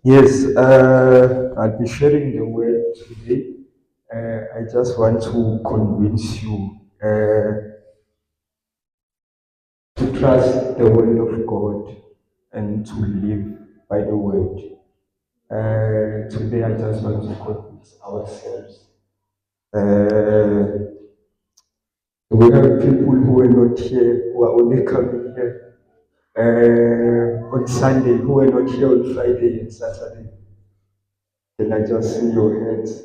Yes, I'll be sharing the word today. I just want to convince you to trust the word of God and to live by the word. Today, I just want to convince ourselves. We have people who are not here, who are only coming here on Sunday, who are not here on Friday and Saturday. Can I just see your hands?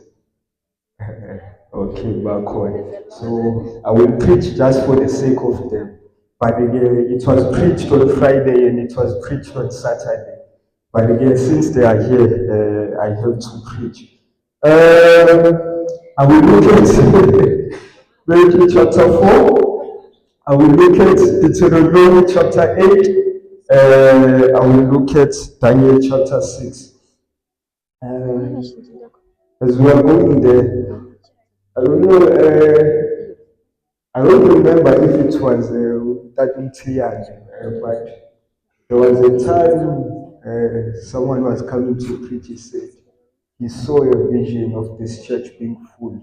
Okay, back on. So I will preach just for the sake of them. But again, it was preached on Friday and it was preached on Saturday. But again, since they are here, I have to preach. I will look at Matthew chapter 4. I will look at Deuteronomy chapter 8. I will look at Daniel chapter 6. As we are going there, I don't know, I don't remember if it was that clear, but there was a time someone was coming to preach. He said he saw a vision of this church being full.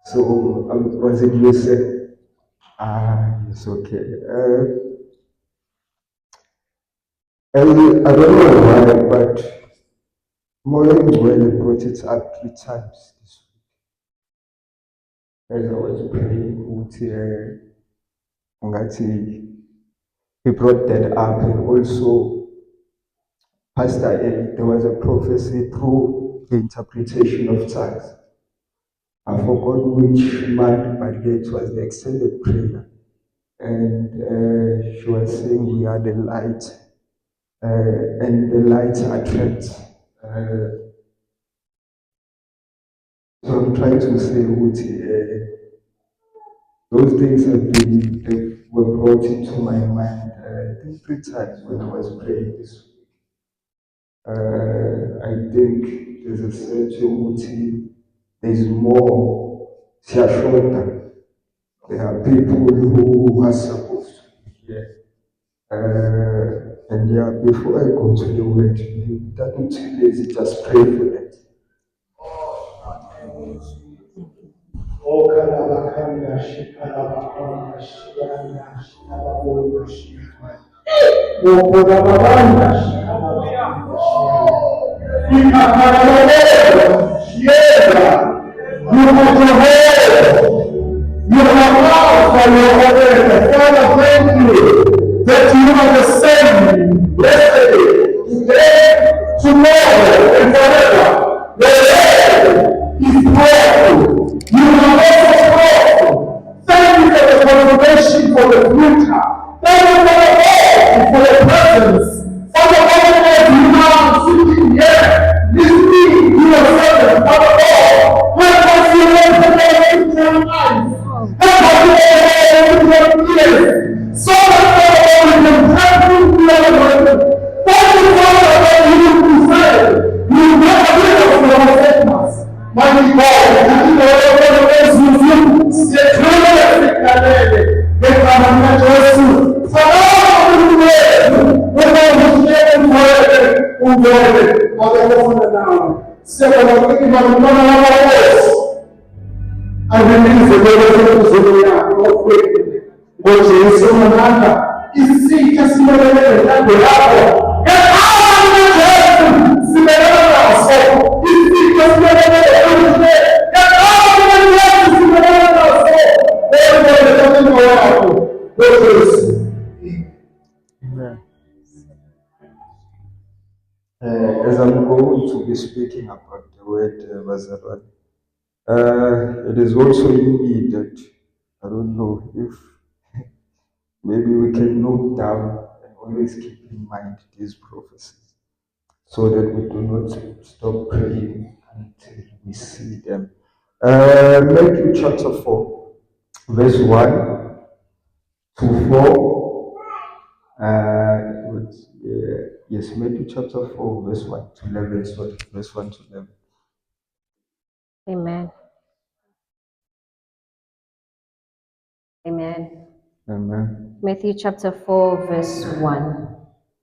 So was it you said? Ah, it's okay. And I don't know why, but more than well, brought it up 3 times this week. As I was praying, he brought that up, and also Pastor A, there was a prophecy through the interpretation of tongues. I forgot which month, but it was the extended prayer. And she was saying we are the light, and the light attracts. So I'm trying to say, those things they were brought into my mind, I think 3 times when I was praying this week. I think there's a certain routine, there's more shashota. There are people who are supposed to be here. And yeah, before I go to the word, that not too lazy, just pray for that. You have love for your Father. Father, thank you that you are the same yesterday, today, tomorrow, and forever. The Lord is powerful. You are also powerful. Thank you for the confirmation for the future. Thank you for the hope, for the presence. Father, as you are sitting here, listening to your servant, Father God, help us to open our eyes. Help us to open our ears. So that we can practice your word. Thank you, Father, that you desire. You never leave us nor forsake us. Mighty God, you know what it is you do. The truth is that they come and Jesus. For all of the way, we're going to share forever. I believe the Lord is going to go quickly. But Jesus, is see just the way that we have. And I am the so is see just the way that we have. And I am the As I'm going to be speaking about the word Vazalwan, it is also in me that I don't know if maybe we can note down and always keep in mind these prophecies so that we do not stop praying until we see them. Matthew chapter 4, verse 1 to 4. Yes, Matthew chapter 4, verse 1 to 11. Sorry, verse 1 to 11. Amen. Amen. Amen. Matthew chapter 4, verse 1.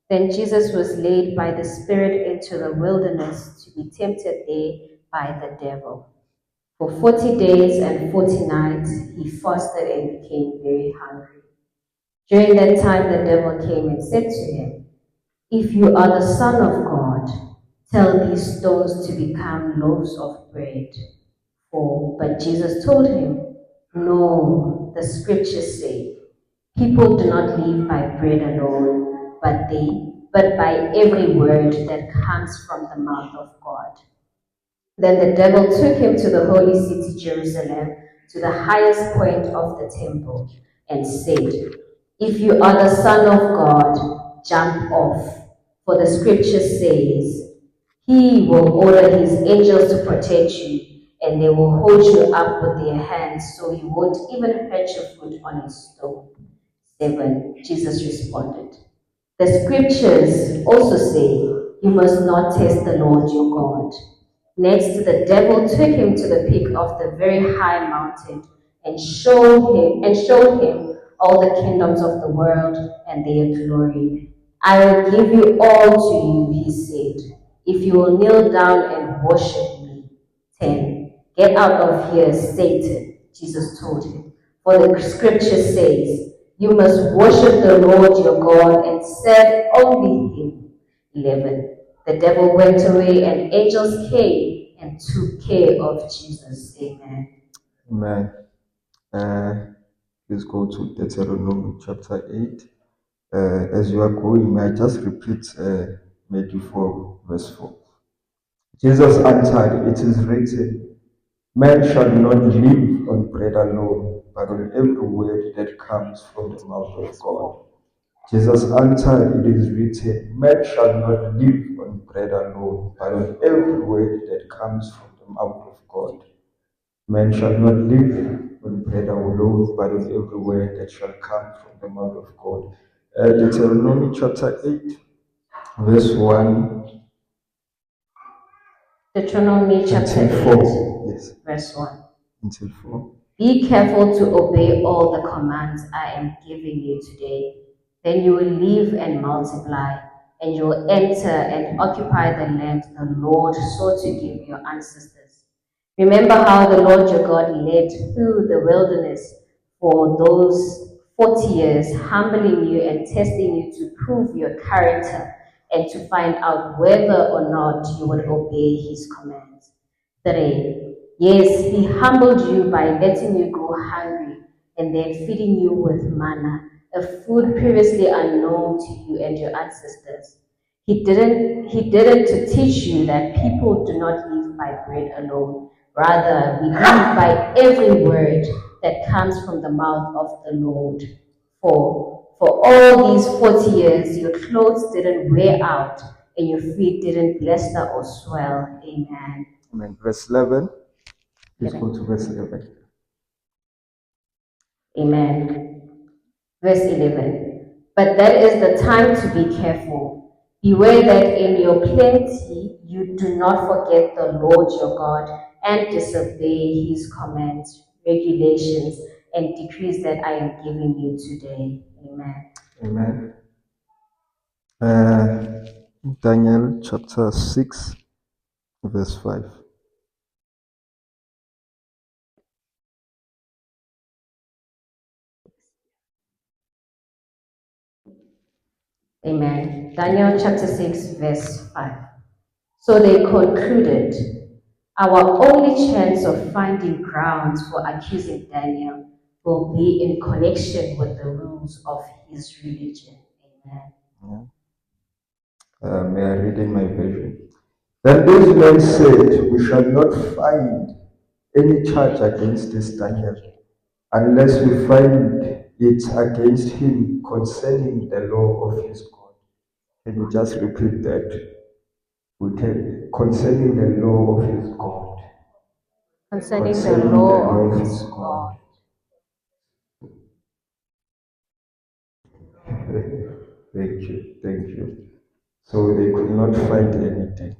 Then Jesus was led by the Spirit into the wilderness to be tempted there by the devil. For 40 days and 40 nights he fasted and became very hungry. During that time the devil came and said to him, "If you are the Son of God, tell these stones to become loaves of bread." But Jesus told him, "No, the scriptures say, people do not live by bread alone, but by every word that comes from the mouth of God." Then the devil took him to the holy city Jerusalem, to the highest point of the temple, and said, "If you are the Son of God, jump off, for the scripture says, he will order his angels to protect you, and they will hold you up with their hands so you won't even hurt your foot on a stone." 7. Jesus responded, "The scriptures also say, you must not test the Lord your God." Next, the devil took him to the peak of the very high mountain and showed him all the kingdoms of the world and their glory. "I will give you all to you," he said, "if you will kneel down and worship me." 10. "Get out of here, Satan," Jesus told him, "for the scripture says, you must worship the Lord your God and serve only him." 11. The devil went away and angels came and took care of Jesus. Amen. Amen. Please go to Deuteronomy chapter 8. As you are going, may I just repeat Matthew 4, verse 4. Jesus answered, "It is written, man shall not live on bread alone, but on every word that comes from the mouth of God." Jesus answered, "It is written, man shall not live on bread alone, but on every word that comes from the mouth of God." Man shall not live on bread alone, but on every word that shall come from the mouth of God. Deuteronomy chapter 8, verse 1 Deuteronomy chapter until 8, 4. Yes, verse 1. until 4. "Be careful to obey all the commands I am giving you today. Then you will live and multiply, and you will enter and occupy the land the Lord swore to give your ancestors. Remember how the Lord your God led through the wilderness for those 40 years, humbling you and testing you to prove your character and to find out whether or not you would obey his commands. 3. Yes, he humbled you by letting you go hungry and then feeding you with manna, a food previously unknown to you and your ancestors. He didn't to teach you that people do not live by bread alone. Rather, we live by every word that comes from the mouth of the Lord. For all these 40 years, your clothes didn't wear out and your feet didn't blister or swell. Amen. Amen. Verse 11. Please go to verse 11. Amen. Verse 11. "But that is the time to be careful. Beware that in your plenty you do not forget the Lord your God and disobey his commands, regulations, and decrees that I am giving you today." Amen. Amen. Daniel chapter 6, verse 5. Amen. Daniel chapter 6, verse 5. "So they concluded, our only chance of finding grounds for accusing Daniel will be in connection with the rules of his religion." Amen. May I read in my version? Then those men said, "We shall not find any charge against this Daniel, unless we find it against him concerning the law of his God." Can you just repeat that? Concerning the law of his God. Concerning the Concerning the law law of of his his God. God. Thank you, thank you. So they could not find anything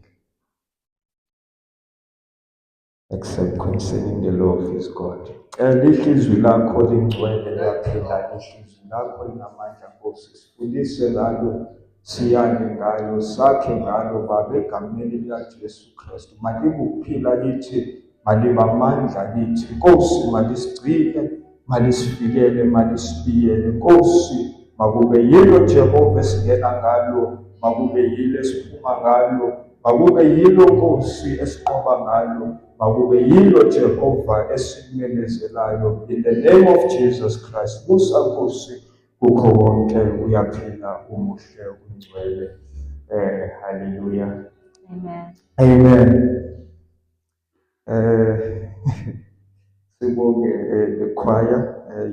except concerning the law of his God. Lihlizwi lakho lingcwele laphela, lihlizwi lakho linamandla Nkosi. Sifundise ngalo, siyane ngalo, sakhe ngalo Baba egameni likaJesu Kristu. Malibe ukuphila kithi, malibe amandla kithi. Nkosi, malisigcine, malisivikele, malisibiyele. Nkosi, makube yilo Jehova esingena ngalo, makube yilo esiphuma ngalo, makube yilo Nkosi esinqoba ngalo, makube yilo Jehova esikumemezelayo. In the name of Jesus Christ. Busa Nkosi kukho wonke, uyaphila, umuhle, ungcwele. Hallelujah. Amen. Amen. Sibonge the choir,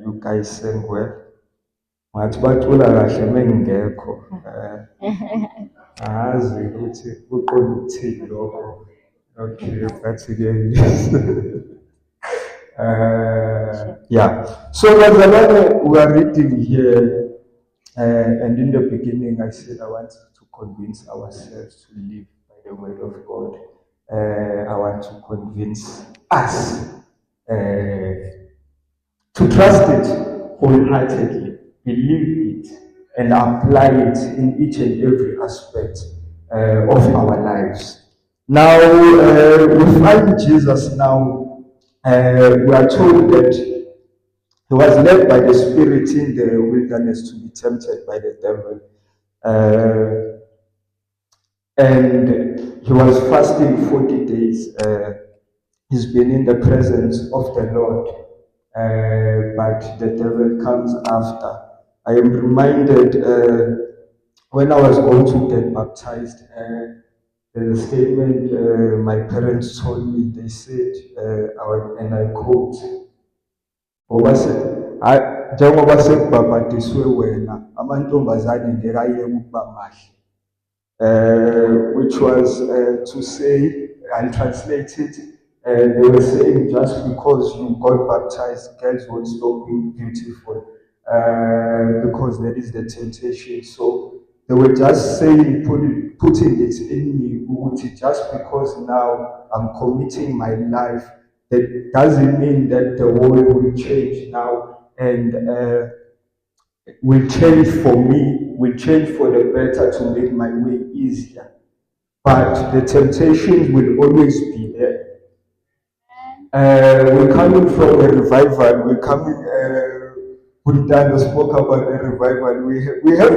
you guys sang well. Ngathi bacula kahle mengingekho. Azi ukuthi kuqonda ukuthini lokho. Okay, but yeah. So bazalwane, we are reading here, and in the beginning I said I want to convince ourselves to live by the word of God. I want to convince us to trust it wholeheartedly, believe it, and apply it in each and every aspect of our lives. Now, we find Jesus now, we are told that he was led by the Spirit in the wilderness to be tempted by the devil. And he was fasting 40 days. He's been in the presence of the Lord, but the devil comes after. I am reminded when I was going to get baptized, there's a statement my parents told me. They said, and I quote, njengoba sekubhabhadiswe wena, amantombazane ngeke ayeke ukuba mahle. Which was to say, I'll translate it, they were saying just because you got baptized, girls won't stop being beautiful, because there is the temptation. So they were just saying, putting it in me, just because now I'm committing my life, that doesn't mean that the world will change now and will change for me, will change for the better to make my way easier. But the temptations will always be there. We're coming from a revival. We're coming. Bundano spoke about a revival. We had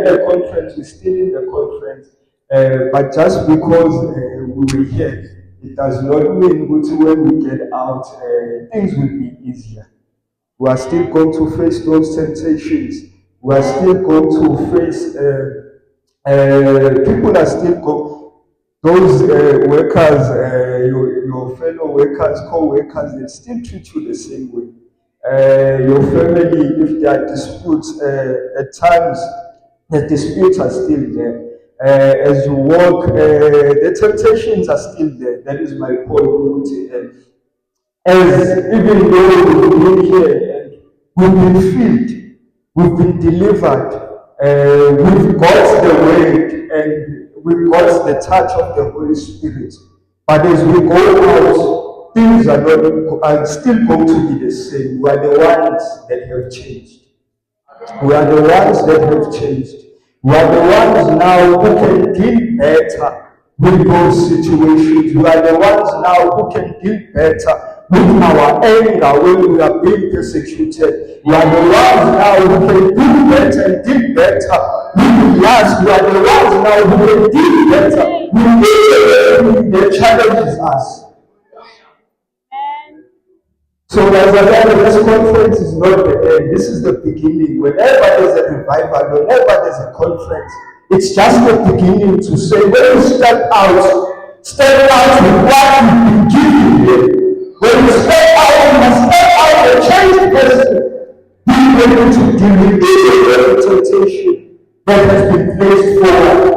a conference. We're still in the conference. But just because we were here, it does not mean that when we get out, things will be easier. We are still going to face those temptations. We are still going to face, people are still going, those workers, your fellow workers, co-workers, they still treat you the same way. Your family, if there are disputes, at times, the disputes are still there. As you walk, the temptations are still there. That is my point. As even though we've been here and we've been filled, we've been delivered, we've got the word and we've got the touch of the Holy Spirit. But as we go out, things are still going to be the same. We are the ones that have changed. We are the ones that have changed. We are the ones now who can deal better with those situations. We are the ones now who can deal better with our anger when we are being persecuted. We are the ones now who can deal better and deal better with lust. We are the ones now who can deal better with anything that challenges us. So as I said, this conference is not the end. This is the beginning. Whenever there's a revival, whenever there's a conference, it's just the beginning to say, when you step out with what you've been given here. When you step out, you must step out a changed person. Be ready to deal with any temptation that has been placed forward.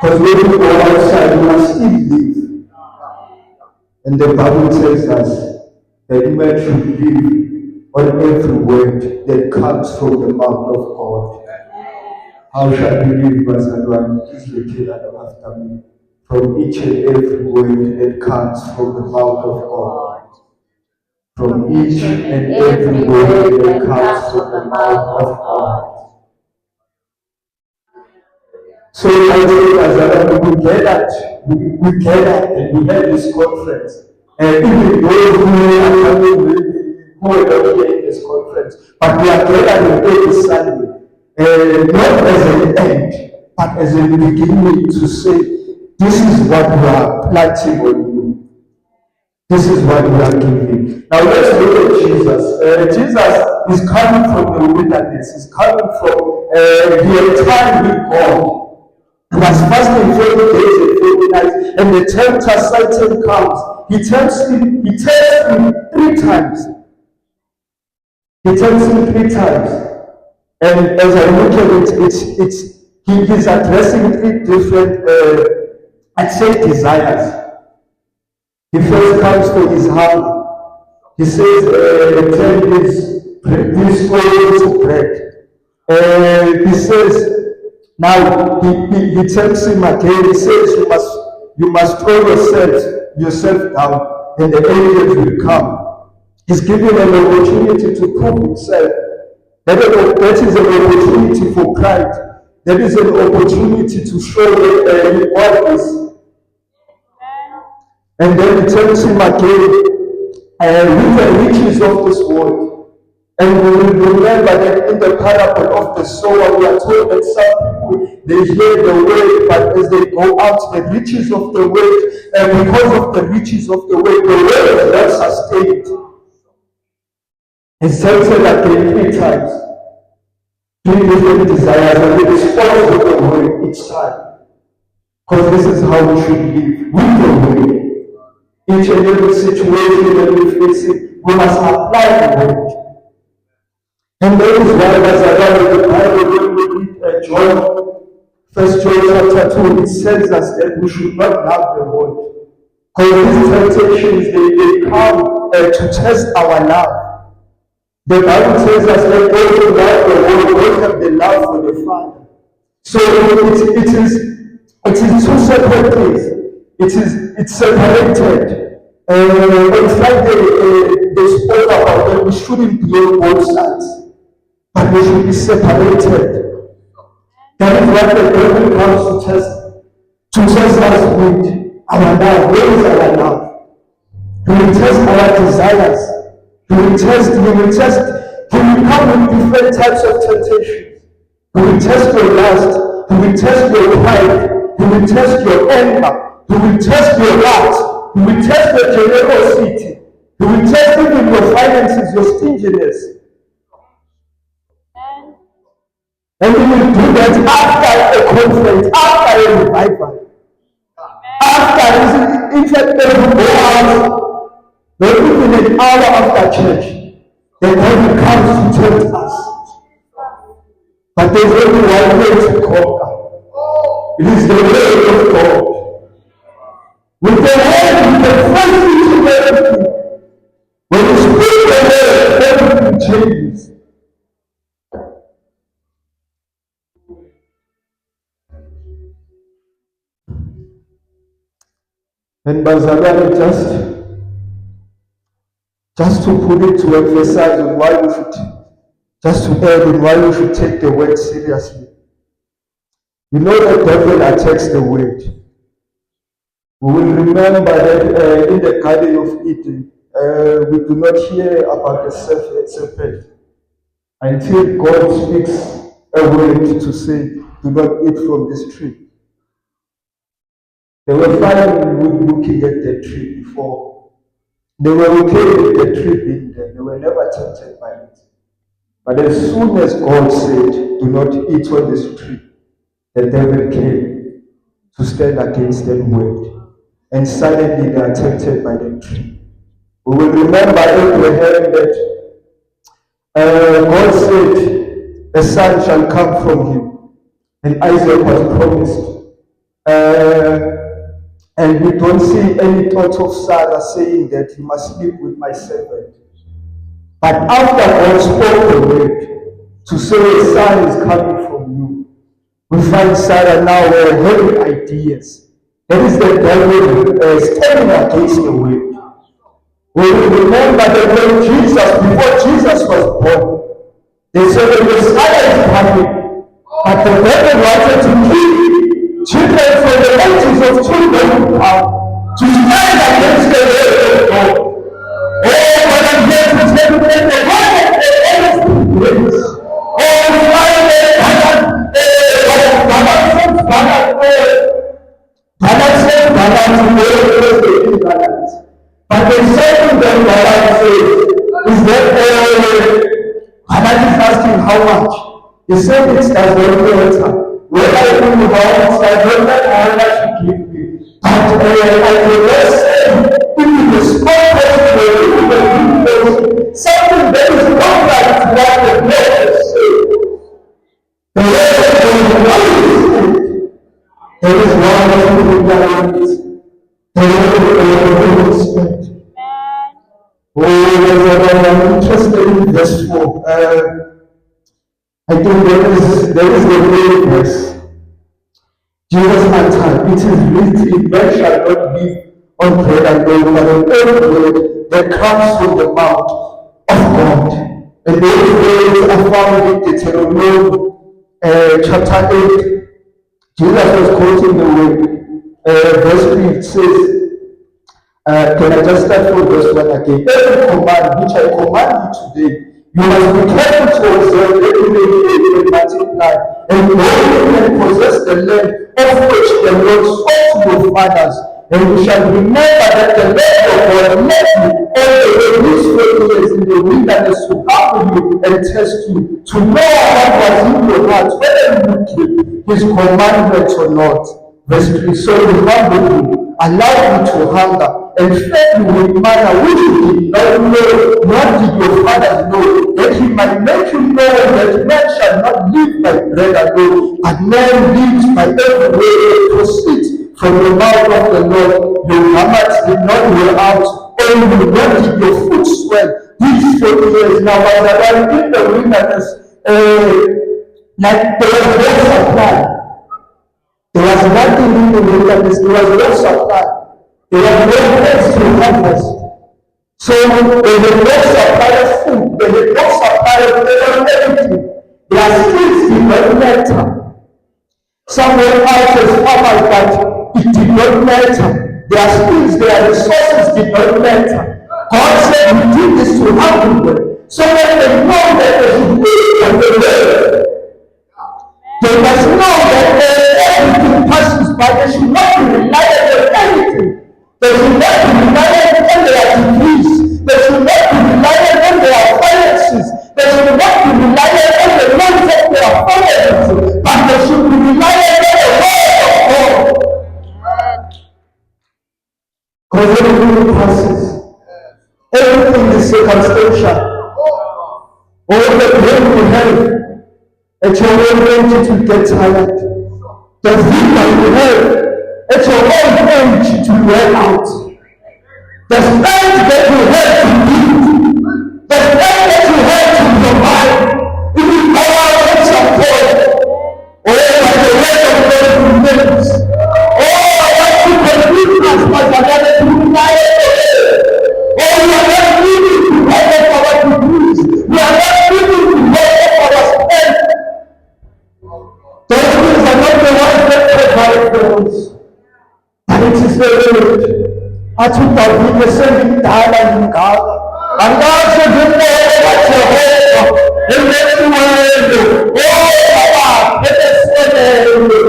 Because when you go outside, you must still live. And the Bible tells us that man should live on every word that comes from the mouth of God. How shall we live, Bazalwan? Please repeat that after me. From each and every word that comes from the mouth of God. From each and every word that comes from the mouth of God. So I say, as we gathered and we had this conference. And even those who are coming, who are not here in this conference, but we are gathered every Sunday, not as an end, but as a beginning to say, this is what we are planting on you. This is what we are giving. Now let's look at Jesus. Jesus is coming from the wilderness. He's coming from the time with God. He was fasting 40 days and 40 nights, and the tempter Satan comes. He tempts him 3 times. He tempts him 3 times. And as I look at it, he's addressing 3 different, I'd say, desires. He first comes to his hunger. He says, turn this stone to bread. He says, now he tempts him again. He says, you must throw yourself down, and the angels will come. He's giving an opportunity to prove himself. That is an opportunity for pride. That is an opportunity to show that God is. And then he tells him again, with the riches of this world. And we will remember that in the parable of the sower, we are told that some people, they hear the word, but as they go out, the riches of the word, and because of the riches of the word is not sustained. He's tempted again 3 times. 3 different desires, and he responds with the word each time. Because this is how we should live, with the word. Each and every situation that we face, we must apply the word. And that is why, as I read the Bible, when we read John, 1 John chapter 2, it tells us that we should not love the world. Because these temptations, they come to test our love. The Bible tells us that those who love the world don't have the love for the Father. So it is 2 separate things. It's separated. On Friday, they spoke about that we shouldn't be on both sides, but we should be separated. That is what the devil comes to test us with our love. Where is our love? He will test our desires. He will come with different types of temptations. He will test your lust. He will test your pride. He will test your anger. He will test your heart. He will test your generosity. He will test even your finances, your stinginess. And he will do that after a conference, after a revival. After, in fact, they will go out, maybe in an hour after church, the devil comes to tempt us. But there's only one way to conquer. It is the way of God. With the head, we can fight into everything. When you speak the word, everything changes. And Bazalani, just to put it, to emphasize on why we should, just to add on why we should take the word seriously. You know the devil attacks the word. We will remember that in the Garden of Eden, we do not hear about the serpent until God speaks a word to say, do not eat from this tree. They were fine with looking at the tree before. They were okay with the tree being there. They were never tempted by it. But as soon as God said, do not eat on this tree, the devil came to stand against that word. And suddenly they are tempted by the tree. We will remember Abraham that God said, a son shall come from him. And Isaac was promised. And we don't see any thought of Sarah saying that he must sleep with my servant. But after God spoke the word to say a son is coming from you, we find Sarah now having ideas. That is the devil standing against the word. We remember that when before Jesus was born, they said the Messiah is coming, but the devil wanted to kill him. Children from the ages of children come to stand against the word of God. Oh, but I'm here to tell you that the God of the earth grace. Oh, balance. But the second that balance is that Allah is asking how much. He said it does not matter. Whether I do how much, I don't know how Allah should give me. But I will not say, if it is small person or if it is big person, something that is not like what the Lord said. The Lord said, there is one thing that is the Lord respect. Oh, I'm interested in verse 4. I think there is the main verse. Jesus answered, it is written, man shall not live on bread alone, but on every word that comes from the mouth of God. And those words are found in Deuteronomy chapter 8. Jesus was quoting the word. Verse 3 it says, can I just start from verse 1 again? Every command which I command you today, you must be careful to observe that you may live and multiply, and go and possess the land of which the Lord spoke to your fathers. And you shall remember that the Lord your God led you all the way these 40 years in the wilderness to humble you and test you, to know what was in your heart, whether you would keep his commandments or not. Verse 3, so he humbled you, allowed you to hunger, and fed you with manna which you did not know, nor did your fathers know, that he might make you know that man shall not live by bread alone, but man lives by every word that proceeds from the mouth of the Lord. Your garments did not wear out, only nor did your foot swell. These 40 years now, as I was in the wilderness, like there was no supply. There was nothing in the wilderness, there was no supply. There was no place to harvest. So they had no supply of food, they had no supply of everything. Their skills did not matter. Some went out as farmers, but it did not matter. Their skills, their resources did not matter. God said we did this to humble them, so that they know that they should live on the word. They must know that everything passes by. They should not be reliant on anything. They should not be reliant on their degrees. They should not be reliant on their finances. They should not be reliant on the loans of their families. But they should be reliant on the word of God. Because everything passes. Everything is circumstantial. All the pain we have, at your own age it will get tired. The vision you have, at your old age it will wear out. The strength that you have to live, the strength that you have to survive, it will go out at some point. Oh, by the word of God remains. Oh, what you can do as much as that to rely on. Oh, we are not living to work of our degrees. We are not living to work of our strength. Those things are not the ones that provide for us. But it is the word. Atubavile sengidala ngingaka. Angaze ngibone Jehova emesiwele. Oh Baba, ebeselele.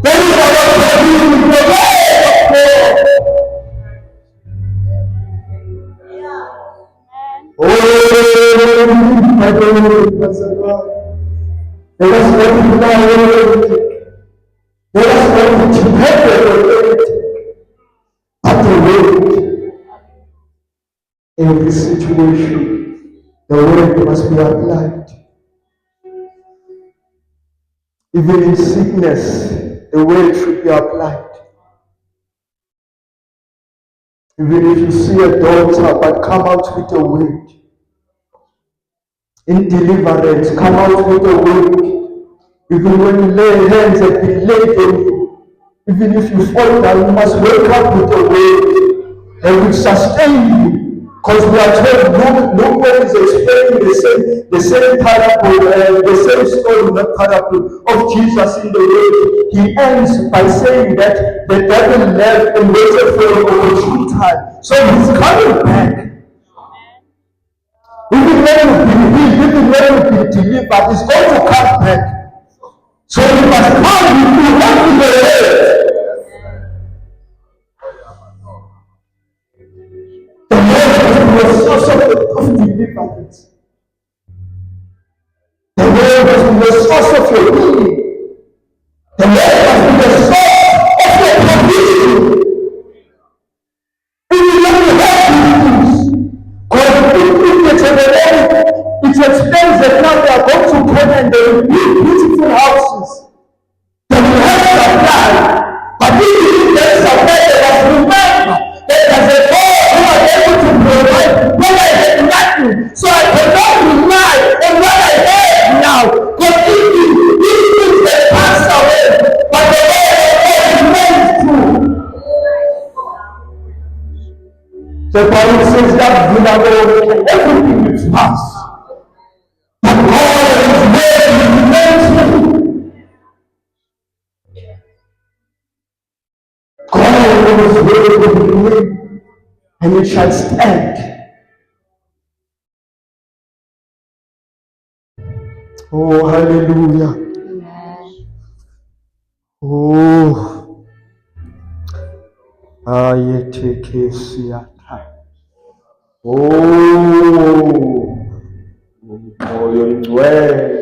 There is our prayer in the word of God. Oh, my God, let us not be naive. Let us not be dependent on anything. But the word, every situation, the word must be applied. Even in sickness, the word should be applied. Even if you see a daughter, but come out with a word. In deliverance, come out with a word. Even when you lay hands and be laid on you, even if you fall down, you must wake up with a word that will sustain you. Because we are told Luke when is explaining the same parable, the same story, not parable, of Jesus in the world. He ends by saying that the devil left and waited for an opportune time. So he's coming back. Even when you've been healed, even when you've been delivered, he's going to come back. So you must come with you have to the word. The word was the source of deliverance. The word has been the source of your healing. The word has been the source of your provision. Even when you have these things, because in Deuteronomy, it explains that now they are going to come and they will build beautiful houses. They will have supply. But if there is supply, they must remember that there's a God who is able to provide when I have nothing. So I cannot rely on what I have now. Because these things they pass away, but the word of God remains true. The Bible says that everything is past. But God is word remains true. God is word will remain, and it shall stand. Oh, hallelujah. Amen. Oh, ayetekesiata. Oh, well.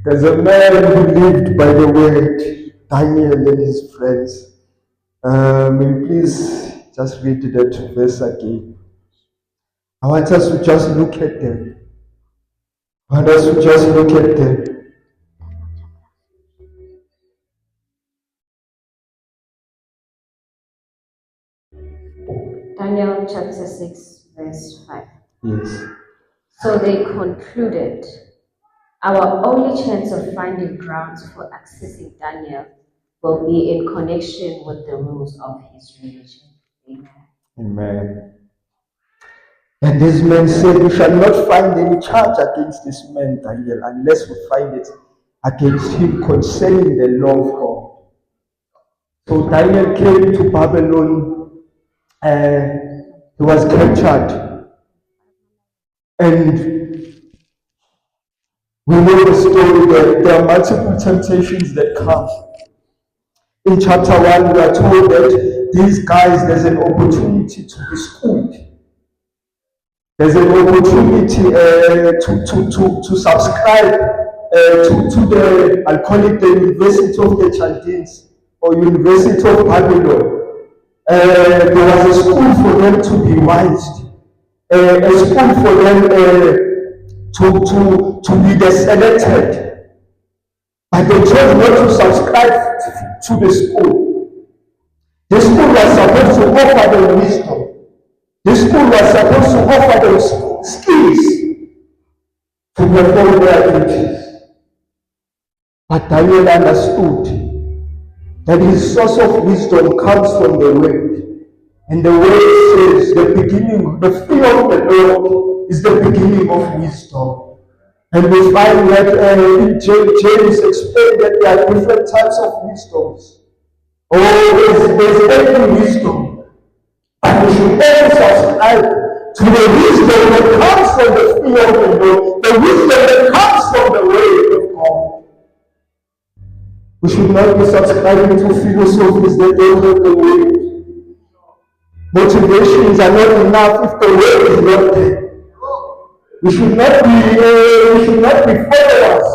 There's a man who lived by the word, Daniel and his friends. May you please just read that verse again. I want us to just look at them. I want us to just look at them. Daniel chapter 6, verse 5. Yes. So they concluded, our only chance of finding grounds for accessing Daniel will be in connection with the rules of his religion. Amen. Amen. And this man said, we shall not find any charge against this man, Daniel, unless we find it against him concerning the law of God. So Daniel came to Babylon, he was captured, and we know the story that there are multiple temptations that come. In chapter 1, we are told that these guys, there's an opportunity to be schooled. There's an opportunity to subscribe to the, I'll call it the University of the Chaldeans or University of Babylon. There was a school for them to be wise, a school for them to be the selected. But they chose not to subscribe to the school. The school was supposed to offer them wisdom. The school was supposed to offer them skills to perform their duties. But Daniel understood that his source of wisdom comes from the word. And the word says the fear of the Lord is the beginning of wisdom. And we find that James explained that there are different types of wisdoms. There's every wisdom. And we should always subscribe to the wisdom that comes from the fear of the Lord, the wisdom that comes from the word of God. We should not be subscribing to philosophies that don't have the word. Motivations are not enough if the word is not there. We should not be followers,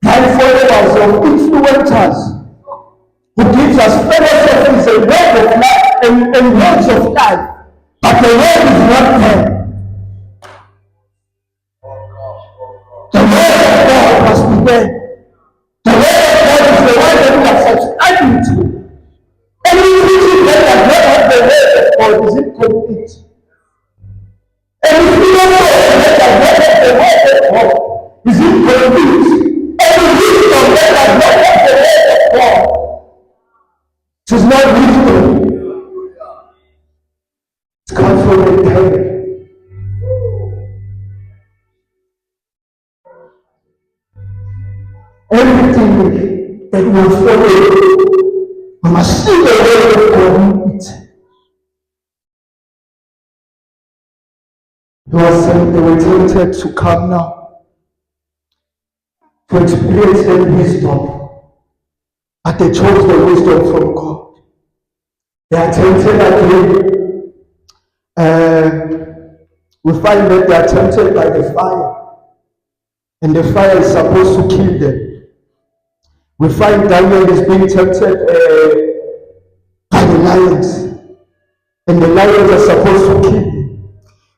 blind followers of influencers who gives us philosophies and way of life and words of life, but the word is not there. The word of God must be there. The word of God is the one that we are subscribing to. Any teaching that does not have the word of God is incomplete. Any philosophy that does not have the word of God is incomplete. Any wisdom that does not have the word of God, it is not wisdom. It's anything that will follow, we must see the word of God in it. They were tempted to come now to experience their wisdom, but they chose the wisdom from God. They are tempted again. We find that they are tempted by the fire, and the fire is supposed to kill them. We find Daniel is being tempted by the lions, and the lions are supposed to kill him.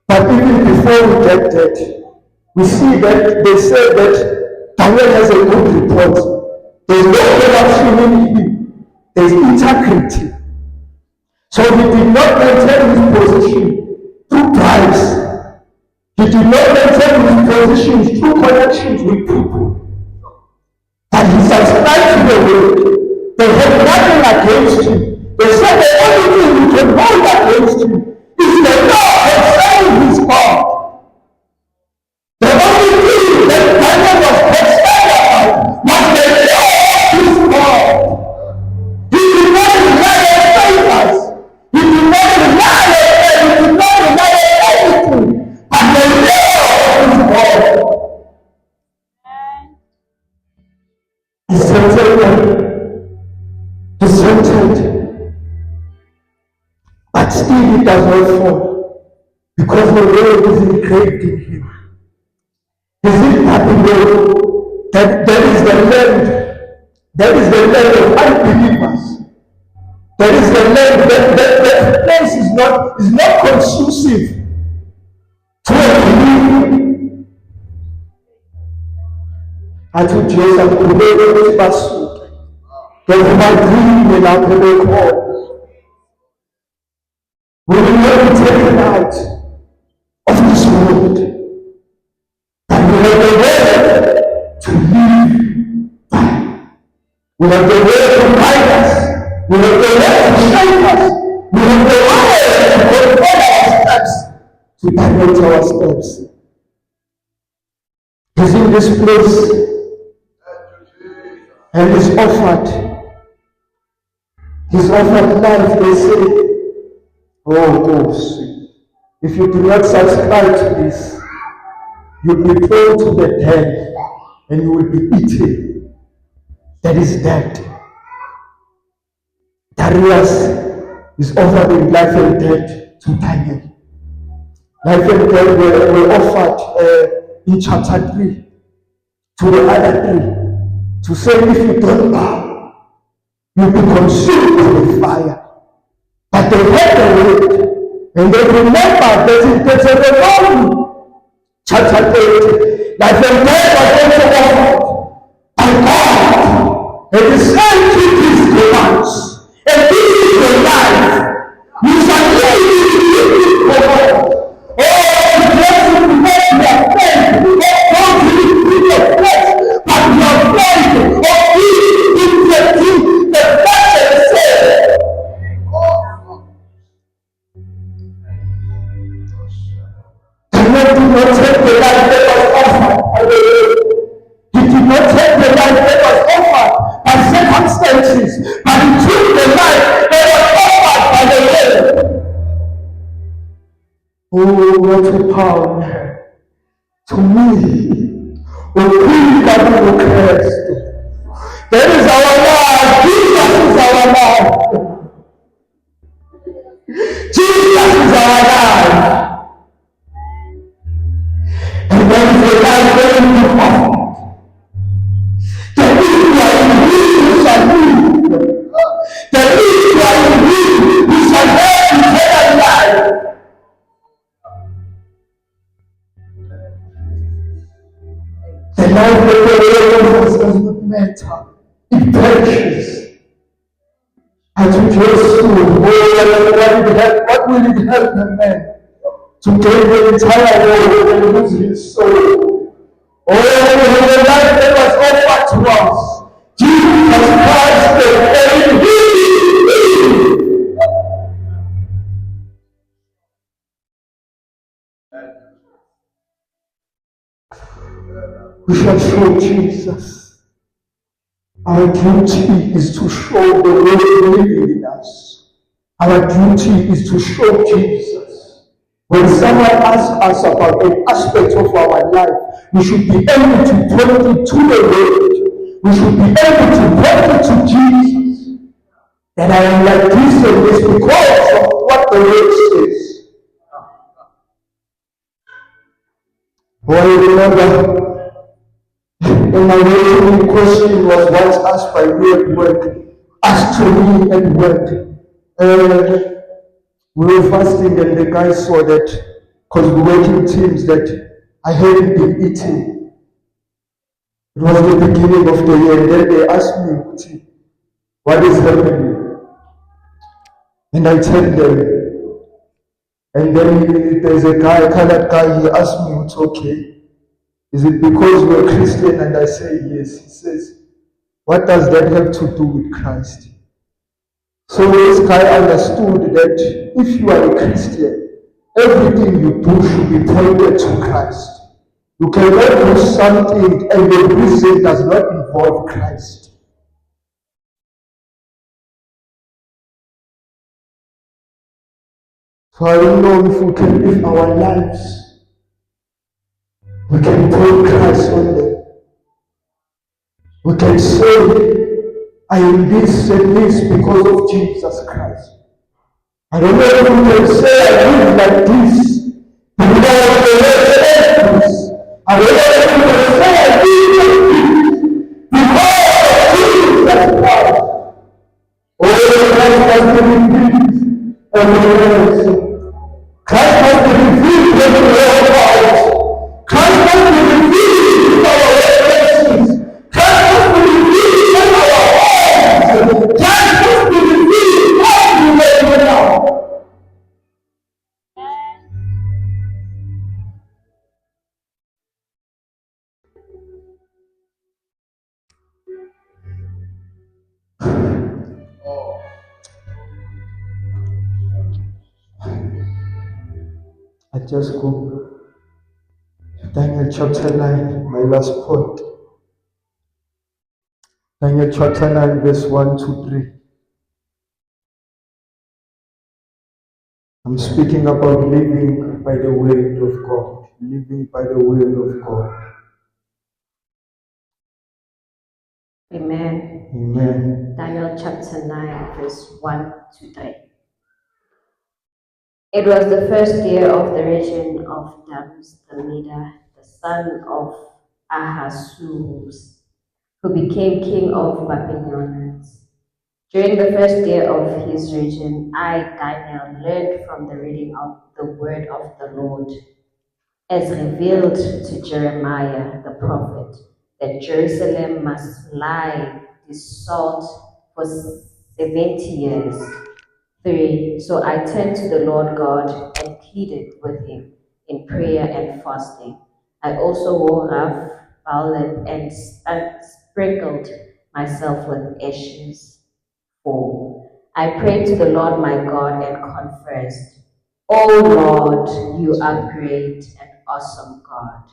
But even before we get that, we see that they say that Daniel has a good report. There's no corruption in him. There's integrity. So he did not maintain his position through bribes. He did not maintain his position through connections with people. But he subscribed to the word. They had nothing against him. They said the only thing you can hold against him is the law concerning his God. The only thing that Daniel was concerned about was the law of his God. He did not rely on favors. He did not rely on faith. He did not rely on anything but the law of his God. He tempted them. He tempted. But still he does not fall. Because the word is engraved in him. Is it that the word that there is the land? There is the land of unbelievers. There is the land that place is not conducive to a believer. I told Joseph to lay his pursuit. There is my dream and I will call. We will not be taken out of this world. And we have the word to live by. We have the word to guide us. We have the word to shape us. We have the word to control our steps, to direct our steps. He's in this place and is offered. He's offered life. They say, oh, God, if you do not subscribe to this, you'll be thrown to the dead and you will be eaten. That is dead. Darius is offering life and death to Daniel. Life and death were offered in chapter 3 to the other 3 to say, if you don't bow, you'll be consumed by the fire. But they heard the word and they remember that in Deuteronomy chapter 8, life and death was also offered by God. And the same keep his commands. And this is your life. You shall live in this command. Oh, the blessing to make your faith. Don't believe your flesh, but your faith of this in the flesh and say. The Lord did not take the life that was offered. He did not take the life that was offered by circumstances, but he took the life that was offered by the Lord. Oh, what a power to me. Oh, we that will Christ. That is our life. Jesus is our life. Jesus is our life. And that is the life that will be offered. That if you are in him, you shall live. That if you are in him, you shall have eternal life. The life that the Lord offers does not matter. It perishes. As we just do, what will it help the man to gain the entire world and lose his soul? Oh, the life that was offered to us. Jesus Christ, the we shall show Jesus. Our duty is to show the Lord living in us. Our duty is to show Jesus. When someone asks us about an aspect of our life, we should be able to point it to the Lord. We should be able to point it to Jesus. That I am like this and this because of what the Word says. I remember when my very question was once asked by me at work, asked to me at work. We were fasting and the guy saw that, because we were working teams, that I hadn't been eating. It was the beginning of the year, and then they asked me, what is happening? And I tell them, and then there's a guy, a colored guy, he asked me, it's okay. Is it because we're Christian? And I say yes. He says, what does that have to do with Christ? So this guy understood that if you are a Christian, everything you do should be pointed to Christ. You cannot do something and the reason does not involve Christ. So I don't know if we can live our lives. We can point Christ on them. We can say, I am this and this because of Jesus Christ. I don't know if we can say I live like this because of the Lord Jesus. I don't know if we can say I live like this because of Jesus Christ. Oh, Christ has been revealed Christ has been revealed when we are out. Christ has been revealed in our relations. Christ has been revealed in our homes. Christ has been revealed everywhere now. I just go Daniel chapter 9, my last point. Daniel chapter 9, verse 1 to 3. I'm speaking about living by the word of God. Living by the word of God. Amen. Amen. Daniel chapter 9, verse 1 to 3. It was the first year of the reign of Darius the Mede, the son of Ahasuerus, who became king of Babylonians. During the first year of his reign, I, Daniel, learned from the reading of the word of the Lord, as revealed to Jeremiah the prophet, that Jerusalem must lie desolate for 70 years. 3. So I turned to the Lord God and pleaded with him in prayer and fasting. I also wore rough balded and sprinkled myself with ashes. 4. I prayed to the Lord my God and confessed, O Lord, you are great and awesome God.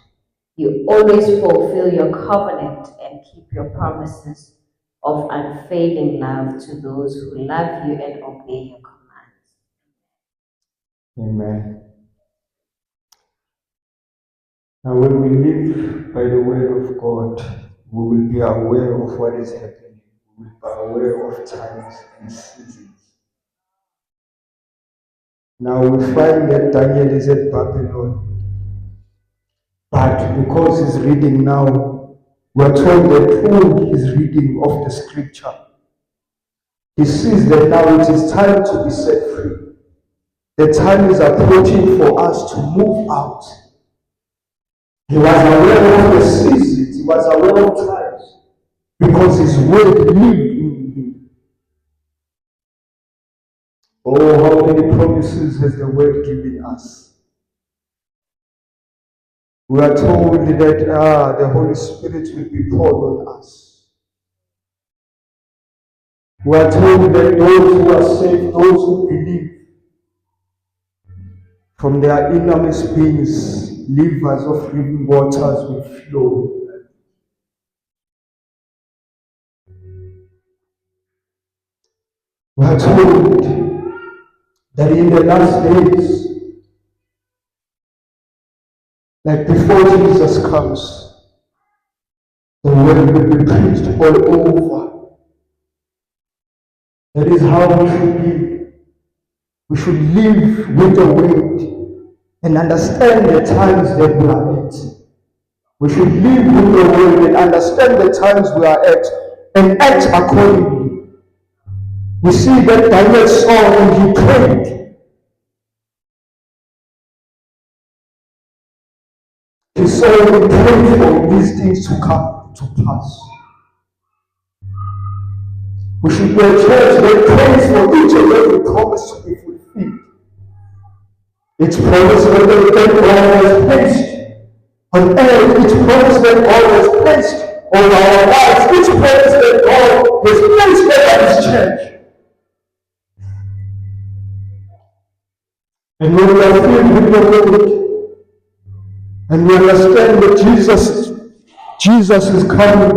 You always fulfill your covenant and keep your promises of unfailing love to those who love you and obey your commands. Amen. Now, when we live by the word of God, we will be aware of what is happening. We will be aware of times and seasons. Now, we find that Daniel is at Babylon. But because he's reading now, we are told that through his reading of the scripture, he sees that now it is time to be set free. The time is approaching for us to move out. He was aware of the seasons, he was aware of times, because his word lived in him. Oh, how many promises has the word given us? We are told that the Holy Spirit will be poured on us. We are told that those who are saved, those who believe, from their innermost beings, rivers of living waters will flow. We are told that in the last days, like before Jesus comes, the word will be preached all over. That is how we should live. We should live with the word and understand the times that we are at. We should live with the word and understand the times we are at and act accordingly. We see that Daniel saw and he prayed. He saw and prayed for these things to come to pass. We should be a church that prays for each and every promise to be fulfilled. Each promise that God has placed on earth, each promise that God has placed on our lives, each promise that God has placed over His church. And when we are filled with the word, and we understand that Jesus is coming,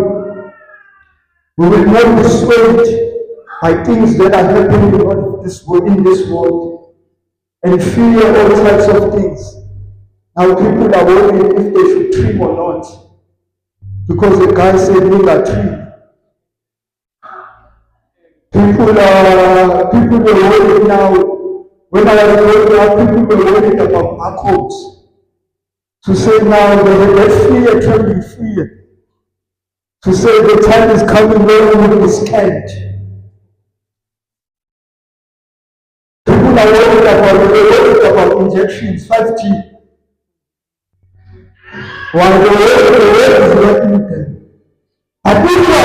we will not be swayed by things that are happening in this world and fear all types of things. Now people are wondering if they should trim or not, because the guy said nigga trim. People were worried now. When I was growing up, people were worried about barcodes. To say now let's fear can be fear. To say the time is coming when we will be scared. People are worried about injections, 5G. While the world is letting them. And people are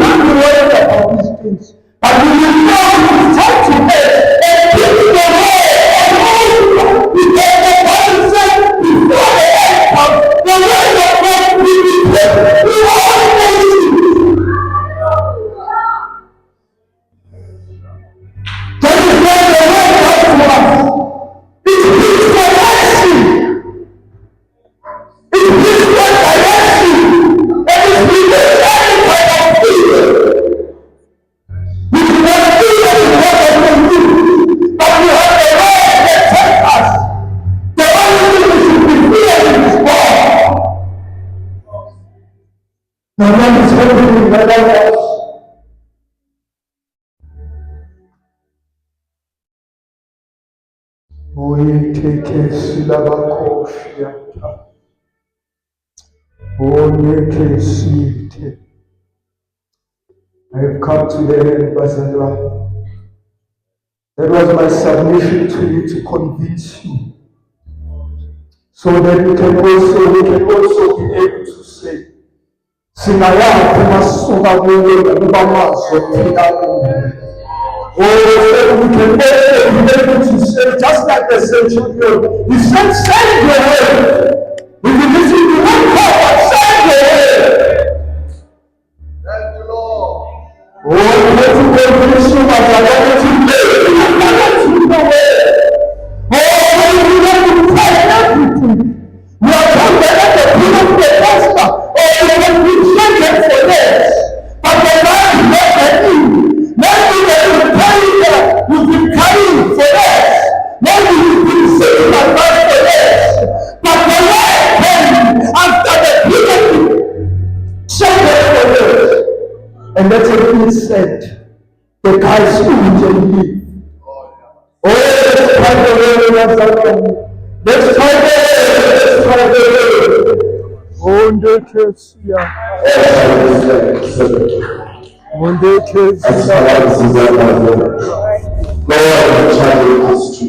not worried about these things. But we will know it's time to pay. And people are worried. Because the Bible said before the end comes, the word of God will be paid. We all nations. That is why the word comes to us. It is for mercy. It is for direction. And it is the same kind of fear. We do not fear the word of the youth, but we have the word that tells us the only thing we should be fearing is God. No one is hoping in another else. We take a syllabus. I have come to the end, Bazalwa. That was my submission to you to convince you, so that we can also be able to say, Sinaya kumasuka kuwe kuba maso phila. Oh, we can also be able to say, just like the centurion, he said, send your word. If you listen to one call, but send your word. Thank you, Lord. Oh, we have to convince you that you are going to live. You are going to the way. Oh, we have to try everything. We are told that the people of the pastor, or you can be shaken for this. But the man is not ready. Maybe they will tell you that you've been carrying for this. Maybe you've been sitting at night for this. But the Lord came after the people shaken for this. And that's what he said. The guy's immediately. Oh, let's try the way. Let's try the way. Let's try the way. Onde kesia. Onde kesia. God challenge us to